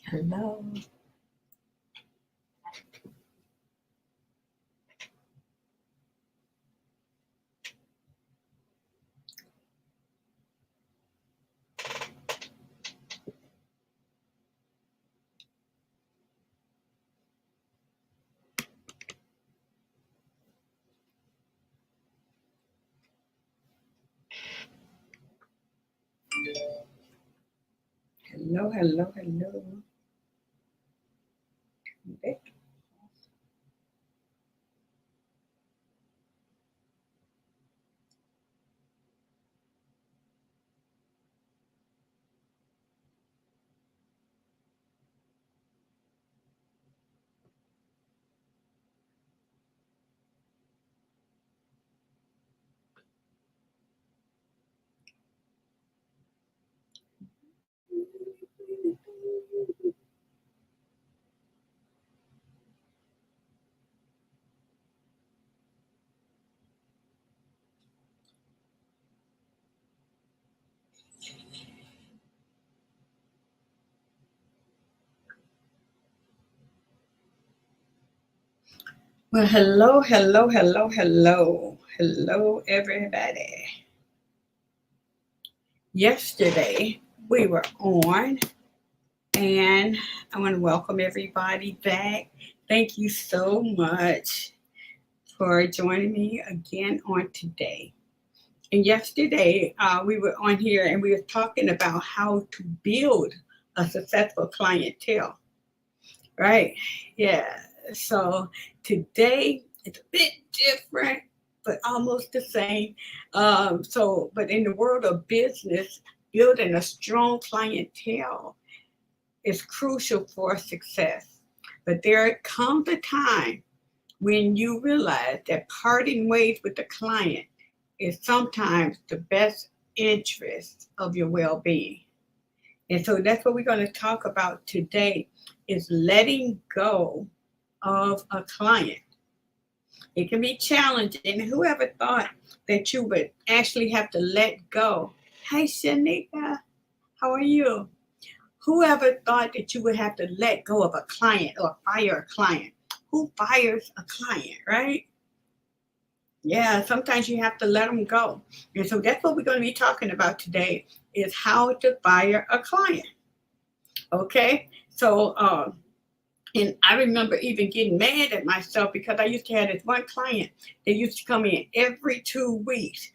Hello. Hello, hello, hello. Well, hello, hello, hello, hello. Hello, everybody. Yesterday we were on, and I want to welcome everybody back. Thank you so much for joining me again on today. And yesterday we were on here and we were talking about how to build a successful clientele, right? Yeah. So today it's a bit different, but almost the same. But in the world of business, building a strong clientele is crucial for success. But there comes a time when you realize that parting ways with the client is sometimes the best interest of your well-being. And so that's what we're going to talk about today is letting go of a client. It can be challenging. Whoever thought that you would actually have to let go? Hey, Shanika, how are you? Whoever thought that you would have to let go of a client or fire a client? Who fires a client, right? Yeah, sometimes you have to let them go. And so that's what we're going to be talking about today is how to fire a client. Okay? So, and I remember even getting mad at myself because I used to have this one client that used to come in every 2 weeks.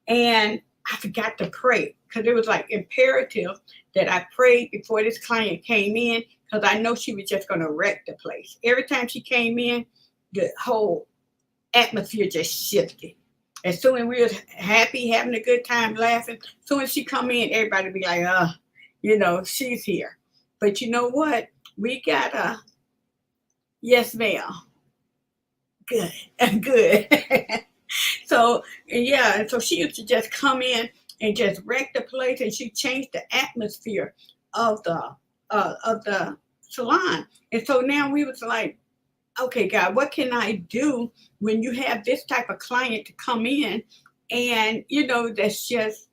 And I forgot to pray because it was like imperative that I prayed before this client came in because I know she was just going to wreck the place. Every time she came in, the whole atmosphere just shifted. As soon as we was happy, having a good time, laughing, as soon as she come in, everybody be like, she's here. But you know what? We got a yes, ma'am. Good. Good. So yeah, and so she used to just come in and just wreck the place, and she changed the atmosphere of the salon. And so now we was like, okay, God, what can I do when you have this type of client to come in, and that's just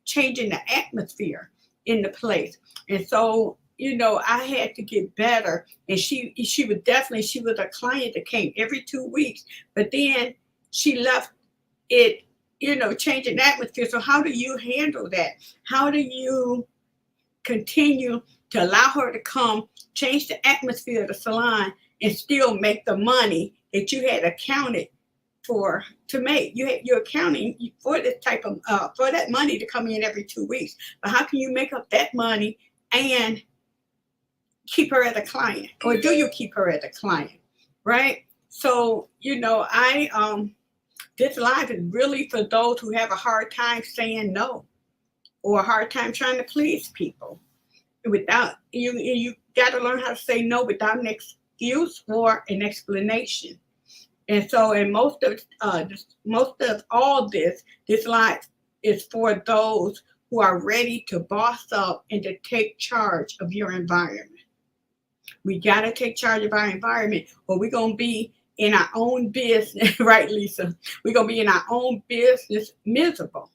changing the atmosphere in the place. And so I had to get better. And she was a client that came every 2 weeks, but then she left it, changing the atmosphere. So how do you handle that? How do you continue to allow her to come, change the atmosphere of the salon, and still make the money that you had accounted for to make? You're accounting for this type of for that money to come in every 2 weeks. But how can you make up that money and keep her as a client, or do you keep her as a client, right? So I this life is really for those who have a hard time saying no or a hard time trying to please people. Without you got to learn how to say no without an excuse or an explanation. And so, and most of all this life is for those who are ready to boss up and to take charge of your environment. We got to take charge of our environment, or we're going to be in our own business, right, Lisa? We're going to be in our own business miserable.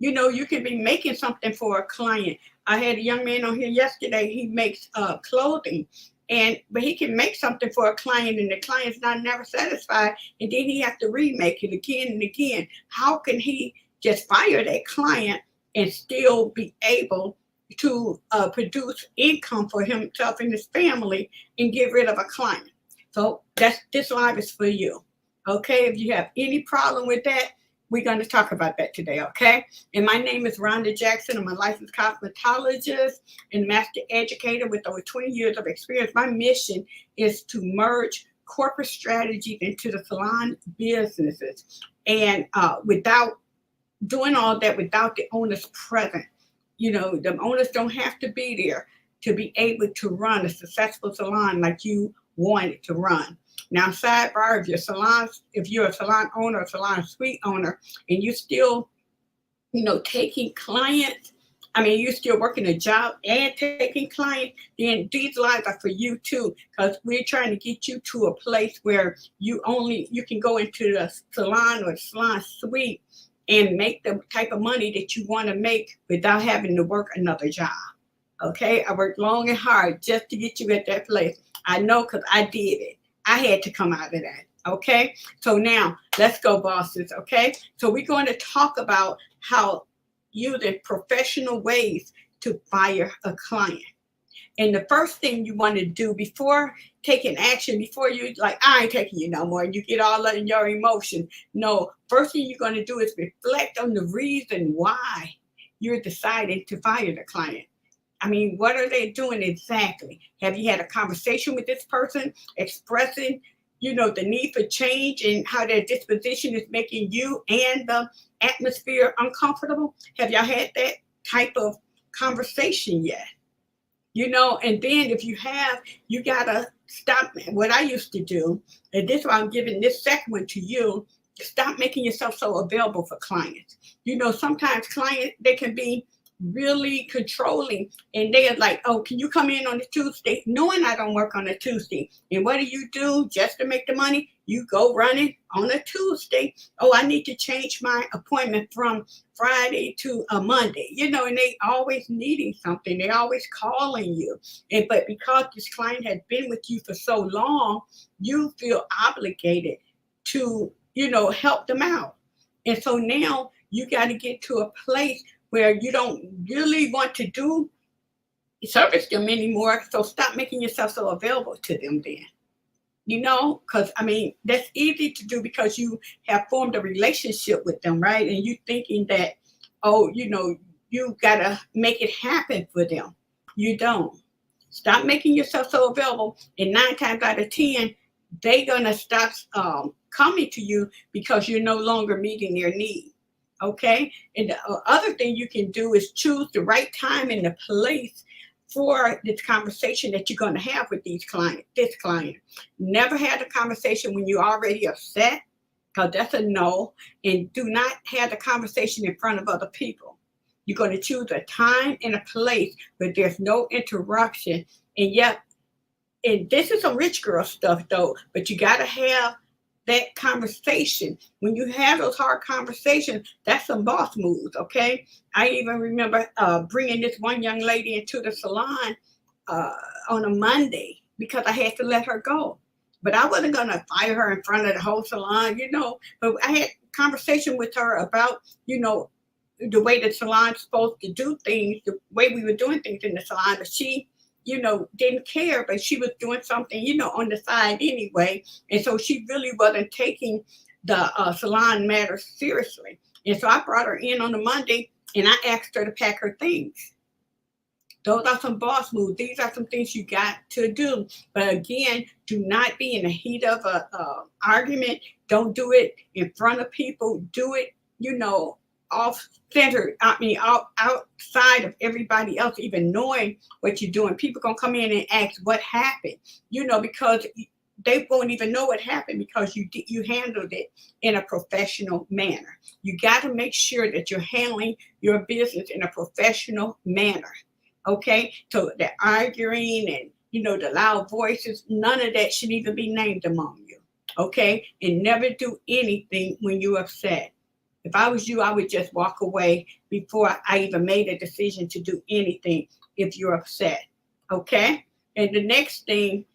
You can be making something for a client. I had a young man on here yesterday. He makes clothing, but he can make something for a client, and the client's not never satisfied, and then he has to remake it again and again. How can he just fire that client and still be able to produce income for himself and his family and get rid of a client? So this live is for you. Okay, if you have any problem with that, we're going to talk about that today, okay? And my name is Rhonda Jackson. I'm a licensed cosmetologist and master educator with over 20 years of experience. My mission is to merge corporate strategy into the salon businesses. And without doing all that, without the owners present, the owners don't have to be there to be able to run a successful salon like you want it to run. Now, sidebar, if you're a salon owner, a salon suite owner, and you still, taking clients, you're still working a job and taking clients, then these lives are for you too, because we're trying to get you to a place where you can go into the salon or salon suite and make the type of money that you want to make without having to work another job. Okay, I worked long and hard just to get you at that place. I know, because I did it. I had to come out of that. Okay, so now let's go, bosses. Okay, so we're going to talk about how using professional ways to fire a client. And the first thing you want to do before taking action, before you like, I ain't taking you no more, and you get all in your emotion. No, first thing you're going to do is reflect on the reason why you're deciding to fire the client. What are they doing exactly? Have you had a conversation with this person expressing, the need for change and how their disposition is making you and the atmosphere uncomfortable? Have y'all had that type of conversation yet? And then if you have, you got to stop. What I used to do, and this is why I'm giving this second one to you, stop making yourself so available for clients. Sometimes clients, they can be really controlling, and they're like, oh, can you come in on a Tuesday, knowing I don't work on a Tuesday? And what do just to make the money? You go running on a Tuesday. Oh, I need to change my appointment from Friday to a Monday, and they always needing something. They always calling you. But because this client has been with you for so long, you feel obligated to, help them out. And so now you got to get to a place where you don't really want to service them anymore. So stop making yourself so available to them then. Because that's easy to do because you have formed a relationship with them, right? And you thinking that, oh, you gotta make it happen for them. You don't. Stop making yourself so available, and 9 times out of 10, they're gonna stop coming to you because you're no longer meeting their need. Okay, and the other thing you can do is choose the right time and the place for this conversation that you're going to have with this client. Never have a conversation when you're already upset, because that's a no. And do not have the conversation in front of other people. You're going to choose a time and a place where there's no interruption. And this is some rich girl stuff though, but you got to have that conversation. When you have those hard conversations, that's some boss moves, okay? I even remember bringing this one young lady into the salon on a Monday because I had to let her go. But I wasn't going to fire her in front of the whole salon, But I had a conversation with her about, the way the salon's supposed to do things, the way we were doing things in the salon. But she didn't care, but she was doing something, on the side anyway. And so she really wasn't taking the salon matter seriously. And so I brought her in on a Monday and I asked her to pack her things. Those are some boss moves. These are some things you got to do. But again, do not be in the heat of a argument. Don't do it in front of people. Do it, off center. Outside of everybody else even knowing what you're doing. People gonna come in and ask what happened, because they won't even know what happened because you handled it in a professional manner. You got to make sure that you're handling your business in a professional manner. Okay, so the arguing and the loud voices, none of that should even be named among you. Okay, and never do anything when you're upset. If I was you, I would just walk away before I even made a decision to do anything if you're upset. Okay? And the next thing,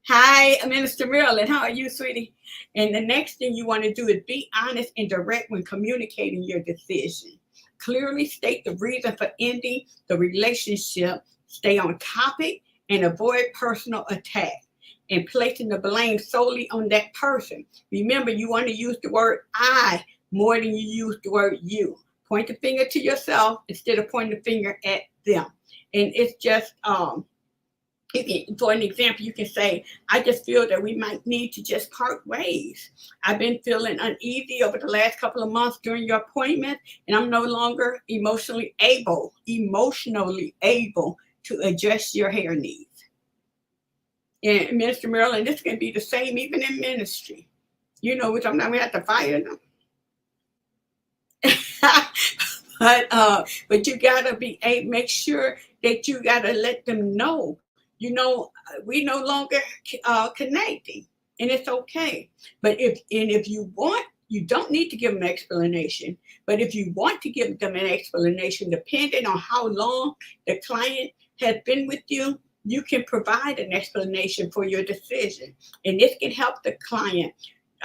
hi, Minister Marilyn, how are you, sweetie? And the next thing you want to do is be honest and direct when communicating your decision. Clearly state the reason for ending the relationship, stay on topic, and avoid personal attack and placing the blame solely on that person. Remember, you want to use the word I more than you use the word you. Point the finger to yourself instead of pointing the finger at them. And it's just, for an example, you can say, I just feel that we might need to just part ways. I've been feeling uneasy over the last couple of months during your appointment, and I'm no longer emotionally able to address your hair needs. And Minister Marilyn, this can be the same even in ministry. You know, sometimes we have to fire them. But you gotta make sure that you gotta let them know. You know, we no longer connecting, and it's okay. But if you want, you don't need to give them an explanation. But if you want to give them an explanation, depending on how long the client has been with you, you can provide an explanation for your decision, and this can help the client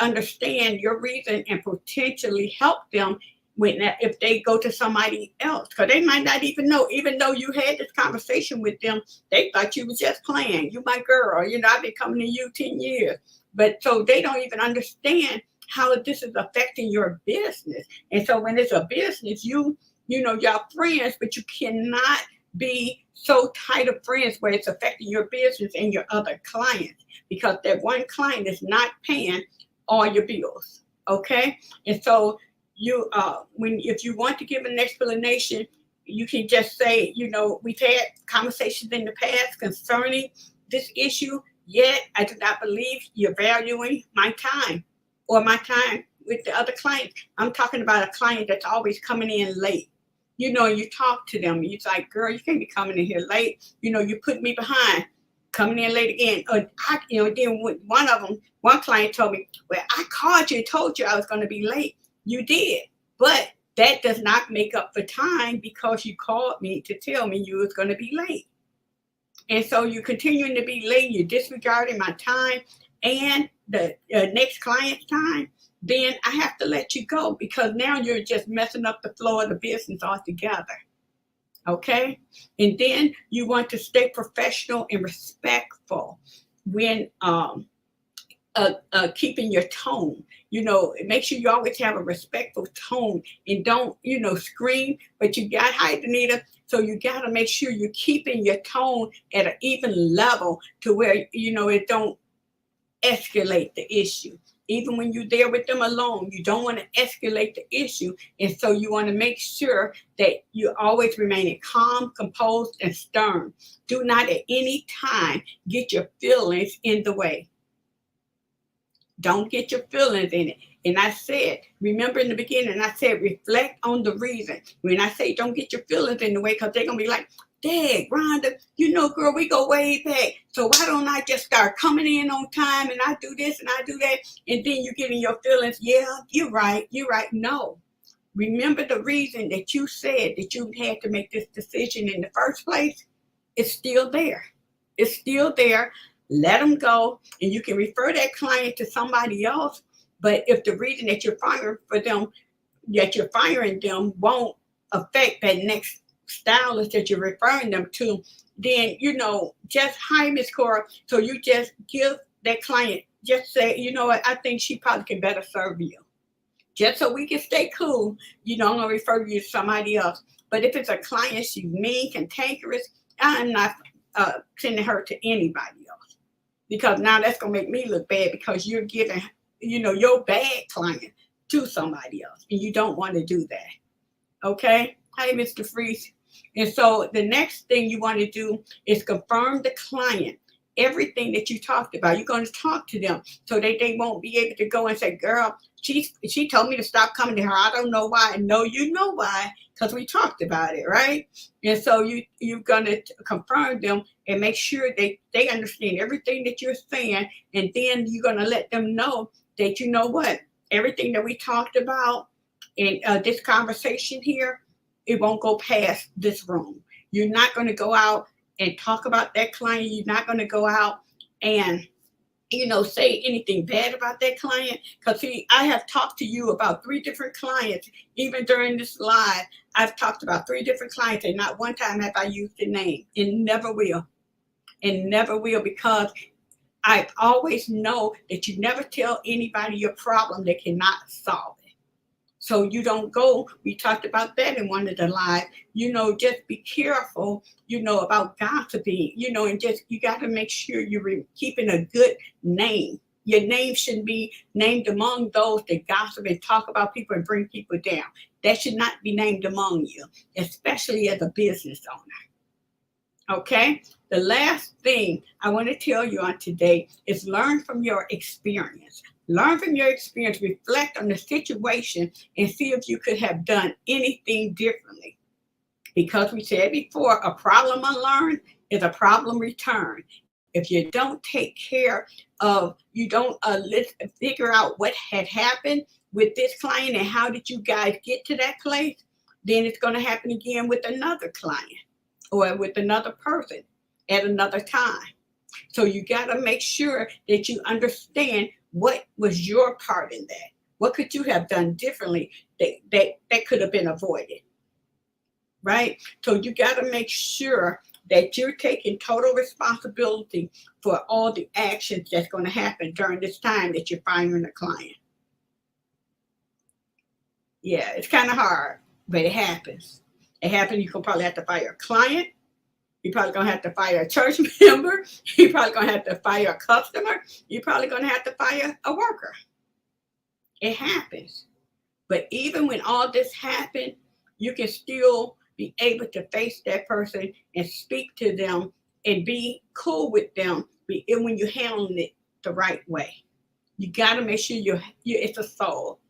understand your reason and potentially help them if they go to somebody else, because they might not even know, even though you had this conversation with them, they thought you was just playing. You my girl, I've been coming to you 10 years. But so they don't even understand how this is affecting your business. And so when it's a business, y'all friends, but you cannot be so tight of friends where it's affecting your business and your other clients, because that one client is not paying all your bills. Okay. And so if you want to give an explanation, you can just say, we've had conversations in the past concerning this issue, yet I do not believe you're valuing my time or my time with the other clients. I'm talking about a client that's always coming in late. You talk to them, and you're like, girl, you can't be coming in here late. You put me behind, coming in late again. Then one client told me, well, I called you and told you I was going to be late. You did, but that does not make up for time because you called me to tell me you was going to be late. And so you're continuing to be late, you're disregarding my time and the next client's time, then I have to let you go, because now you're just messing up the flow of the business altogether. Okay? And then you want to stay professional and respectful when keeping your tone. Make sure you always have a respectful tone and don't, scream, but you got height, Anita. So you got to make sure you're keeping your tone at an even level to where, it don't escalate the issue. Even when you're there with them alone, you don't want to escalate the issue. And so you want to make sure that you always remain calm, composed, and stern. Do not at any time get your feelings in the way. Don't get your feelings in it. And I said, remember in the beginning, I said, reflect on the reason. When I say don't get your feelings in the way, because they're going to be like, Dad, Rhonda, girl, we go way back. So why don't I just start coming in on time, and I do this and I do that, and then you get in your feelings. Yeah, you're right. No. Remember the reason that you said that you had to make this decision in the first place? It's still there. Let them go, and you can refer that client to somebody else. But if the reason that you're firing them won't affect that next stylist that you're referring them to, then just hire Miss Cora. So you just give that client, just say, you know what, I think she probably can better serve you. Just so we can stay cool, I'm gonna refer you to somebody else. But if it's a client, she's mean, cantankerous, I'm not sending her to anybody else, because now that's gonna make me look bad, because you're giving your bad client to somebody else, and you don't want to do that. Okay? Hi, Mr. Freeze. And so the next thing you want to do is confirm the client everything that you talked about. You're going to talk to them so that they won't be able to go and say, girl, she told me to stop coming to her. I don't know why. No, you know why, because we talked about it, right? And so you're going to confirm them and make sure they understand everything that you're saying. And then you're going to let them know that, you know what, everything that we talked about, And this conversation here, it won't go past this room. You're not going to go out and talk about that client. You're not going to go out and say anything bad about that client. Because see, I have talked to you about 3 different clients, even during this live. I've talked about 3 different clients, and not one time have I used the name, and never will, because I always know that you never tell anybody your problem that cannot solve it. So you don't go, we talked about that in one of the live, just be careful, about gossiping, and just, you got to make sure you're keeping a good name. Your name shouldn't be named among those that gossip and talk about people and bring people down. That should not be named among you, especially as a business owner. Okay? The last thing I want to tell you on today is learn from your experience. Learn from your experience, reflect on the situation, and see if you could have done anything differently. Because we said before, a problem unlearned is a problem returned. If you don't take care of, you don't figure out what had happened with this client and how did you guys get to that place, then it's going to happen again with another client or with another person at another time. So you got to make sure that you understand what was your part in that. What could you have done differently that could have been avoided, right? So you got to make sure that you're taking total responsibility for all the actions that's going to happen during this time that you're firing a client. Yeah, it's kind of hard, but it happens. It happens. You can probably have to fire a client. You're probably going to have to fire a church member. You're probably going to have to fire a customer. You're probably going to have to fire a worker. It happens. But even when all this happened, you can still be able to face that person and speak to them and be cool with them when you're handling it the right way. You got to make sure it's a soul.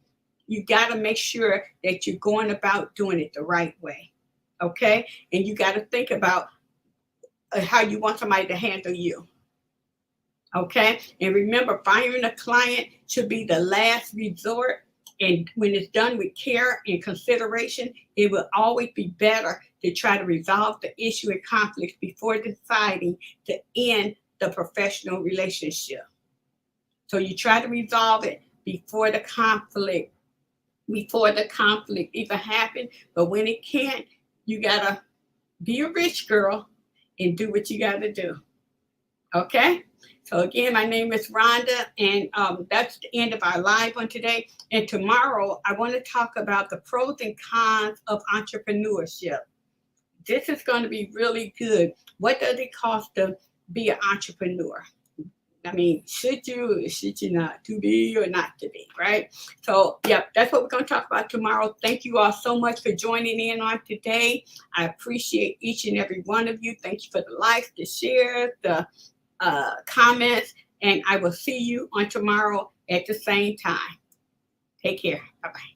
You got to make sure that you're going about doing it the right way. Okay? And you got to think about how you want somebody to handle you. Okay? And remember, firing a client should be the last resort. And when it's done with care and consideration, it will always be better to try to resolve the issue and conflict before deciding to end the professional relationship. So you try to resolve it before the conflict even happens. But when it can't, you gotta be a rich girl and do what you gotta do. Okay? So again, my name is Rhonda, and that's the end of our live on today. And tomorrow, I want to talk about the pros and cons of entrepreneurship. This is going to be really good. What does it cost to be an entrepreneur? I mean, should you not to be or not to be, right? So, yeah, that's what we're going to talk about tomorrow. Thank you all so much for joining in on today. I appreciate each and every one of you. Thank you for the likes, the shares, the comments, and I will see you on tomorrow at the same time. Take care. Bye-bye.